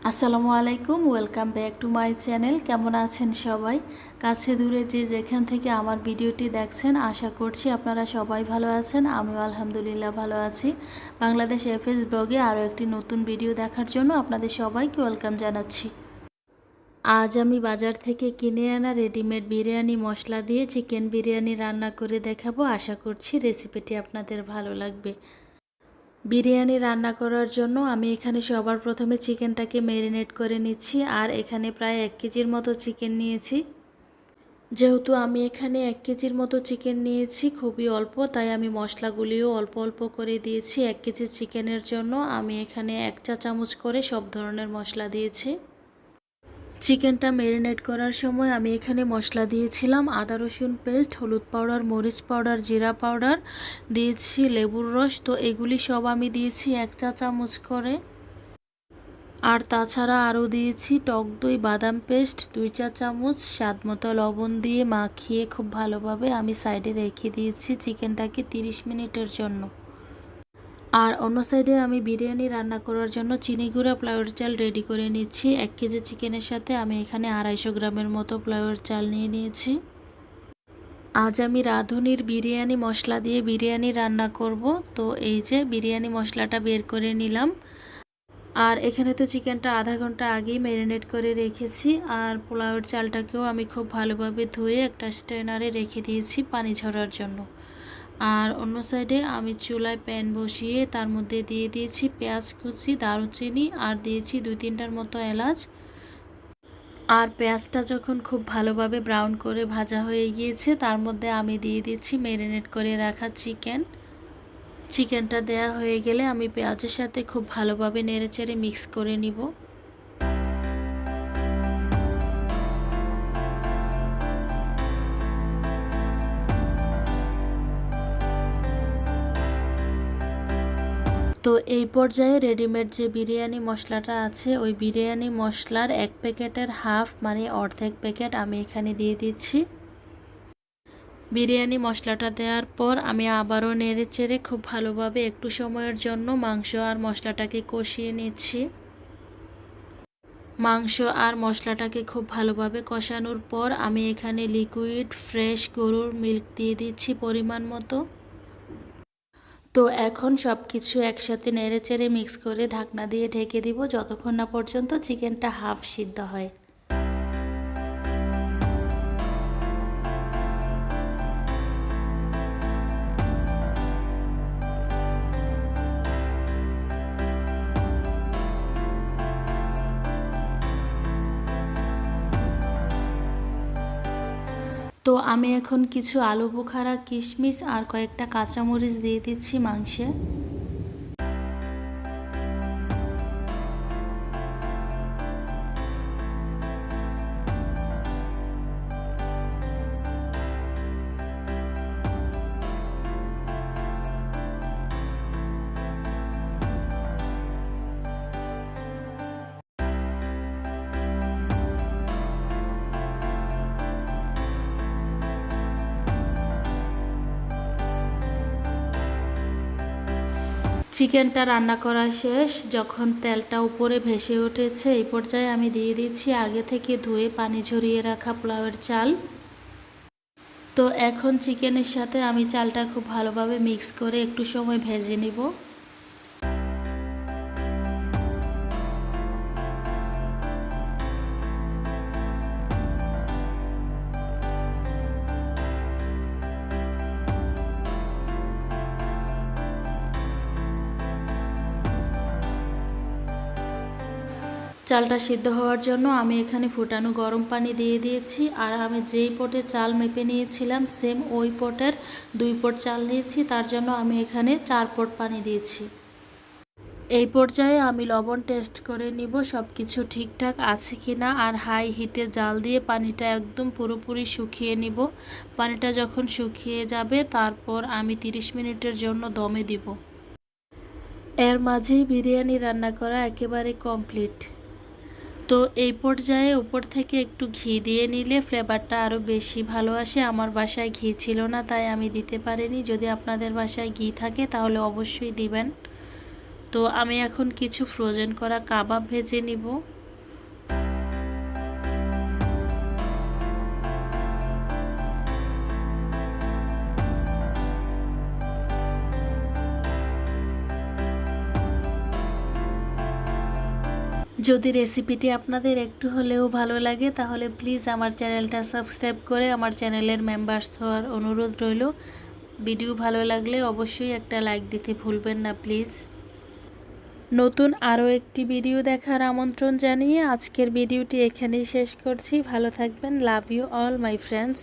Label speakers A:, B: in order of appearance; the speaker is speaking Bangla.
A: আসসালামু আলাইকুম, welcome back to my channel. কেমন আছেন সবাই? কাছে দূরে যে যেখান থেকে আমার ভিডিওটি দেখছেন, আশা করছি আপনারা সবাই ভালো আছেন। আমিও আলহামদুলিল্লাহ ভালো আছি। বাংলাদেশ এফএস ব্লগে আরও একটি নতুন ভিডিও দেখার জন্য আপনাদের সবাইকে ওয়েলকাম জানাচ্ছি। আজ আমি বাজার থেকে কিনে আনা রেডিমেড বিরিয়ানি মশলা দিয়ে চিকেন বিরিয়ানি রান্না করে দেখাবো। আশা করছি রেসিপিটি আপনাদের ভালো লাগবে। বিরিয়ানি রান্না করার জন্য আমি এখানে সবার প্রথমে চিকেনটাকে ম্যারিনেট করে নিচ্ছি। আর এখানে প্রায় 1 কেজির মতো চিকেন নিয়েছি। যেহেতু আমি এখানে 1 কেজির মতো চিকেন নিয়েছি, খুবই অল্প, তাই আমি মশলাগুলিও অল্প অল্প করে দিয়েছি। 1 কেজি চিকেনের জন্য আমি এখানে 1 চা চামচ করে সব ধরনের মশলা দিয়েছি। চিকেনটা ম্যারিনেট করার সময় আমি এখানে মশলা দিয়েছিলাম আদা রসুন পেস্ট, হলুদ পাউডার, মরিচ পাউডার, জিরা পাউডার, দিয়েছি লেবুর রস। তো এগুলি সব আমি দিয়েছি 1 চা চামচ করে। আর তাছাড়া আরও দিয়েছি টক দই, বাদাম পেস্ট 2 চা চামচ, স্বাদমতো লবণ দিয়ে মাখিয়ে খুব ভালোভাবে আমি সাইডে রেখে দিয়েছি চিকেনটাকে 30 মিনিটের জন্য। আর অন্য সাইডে আমি বিরিয়ানি রান্না করার জন্য চিনি গুঁড়া পোলাওয়ের চাল রেডি করে নিচ্ছি। 1 কেজি চিকেনের সাথে আমি এখানে 250 গ্রামের মতো পোলাওয়ের চাল নিয়ে নিয়েছি। আজ আমি রাঁধুনির বিরিয়ানি মশলা দিয়ে বিরিয়ানি রান্না করব। তো এই যে বিরিয়ানি মশলাটা বের করে নিলাম। আর এখানে তো চিকেনটা আধা ঘন্টা আগেই ম্যারিনেট করে রেখেছি। আর পোলাওয়ের চালটাকেও আমি খুব ভালোভাবে ধুয়ে একটা স্ট্রেনারে রেখে দিয়েছি পানি ঝরার জন্য। আর অন্য সাইডে আমি চুলায় প্যান বসিয়ে তার মধ্যে দিয়ে দিয়েছি পেঁয়াজ কুচি, দারুচিনি, আর দিয়েছি 2-3টার মতো এলাচ। আর পেঁয়াজটা যখন খুব ভালোভাবে ব্রাউন করে ভাজা হয়ে গিয়েছে, তার মধ্যে আমি দিয়ে দিচ্ছি ম্যারিনেট করে রাখা চিকেনটা দেয়া হয়ে গেলে আমি পেঁয়াজের সাথে খুব ভালোভাবে নেড়েচেড়ে মিক্স করে নিব। তো এই পর্যায়ে রেডিমেড যে বিরিয়ানি মশলাটা আছে, ওই বিরিয়ানি মশলার 1 প্যাকেটের হাফ মানে অর্ধেক প্যাকেট আমি এখানে দিয়ে দিচ্ছি। বিরিয়ানি মশলাটা দেওয়ার পর আমি আবারও নেড়েচেড়ে খুব ভালোভাবে একটু সময়ের জন্য মাংস আর মশলাটাকে কষিয়ে নিচ্ছি। মাংস আর মশলাটাকে খুব ভালোভাবে কষানোর পর আমি এখানে লিকুইড ফ্রেশ গরুর মিল্ক দিয়ে দিচ্ছি পরিমাণ মতো। তো এখন সব কিছু একসাথে নেড়েচেড়ে মিক্স করে ঢাকনা দিয়ে ঢেকে দিব যতক্ষণ না পর্যন্ত চিকেনটা হাফ সিদ্ধ হয়। তো আমি এখন কিছু আলু বোখারা, কিশমিশ আর কয়েকটা কাঁচামরিচ দিয়ে দিচ্ছি মাংসে। চিকেনটা রান্না করা শেষ, যখন তেলটা উপরে ভেসে উঠেছে, এই পর্যায়ে আমি দিয়ে দিচ্ছি আগে থেকে ধুয়ে পানি ঝরিয়ে রাখা পোলাওয়ের চাল। তো এখন চিকেনের সাথে আমি চালটা খুব ভালোভাবে মিক্স করে একটু সময় ভেজে নিব। চালটা সিদ্ধ হওয়ার জন্য আমি এখানে ফুটানো গরম পানি দিয়ে দিয়েছি। আর আমি যেই পটে চাল মেপে নিয়েছিলাম সেম ওই পটের 2 পট চাল নিয়েছি, তার জন্য আমি এখানে 4 পট পানি দিয়েছি। এই পর্যায়ে আমি লবণ টেস্ট করে নিব সব কিছু ঠিকঠাক আছে কিনা। আর হাই হিটে জাল দিয়ে পানিটা একদম পুরোপুরি শুকিয়ে নিব। পানিটা যখন শুকিয়ে যাবে, তারপর আমি 30 মিনিটের জন্য দমে দিব। এর মাঝেই বিরিয়ানি রান্না করা একেবারে কমপ্লিট। তো এই পর্যায়ে উপর থেকে একটু ঘি দিয়ে নিলে ফ্লেভারটা আরও বেশি ভালো আসে। আমার বাসায় ঘি ছিল না, তাই আমি দিতে পারিনি। যদি আপনাদের বাসায় ঘি থাকে তাহলে অবশ্যই দিবেন। তো আমি এখন কিছু ফ্রোজেন করা কাবাব ভেজে নিব। যদি রেসিপিটি আপনাদের একটু হলেও ভালো লাগে তাহলে প্লিজ আমার চ্যানেলটা সাবস্ক্রাইব করে আমার চ্যানেলের মেম্বার্স হওয়ার অনুরোধ রইল। ভিডিও ভালো লাগলে অবশ্যই একটা লাইক দিতে ভুলবেন না প্লিজ। নতুন আরও একটি ভিডিও দেখার আমন্ত্রণ জানিয়ে আজকের ভিডিওটি এখানেই শেষ করছি। ভালো থাকবেন। Love you all my friends.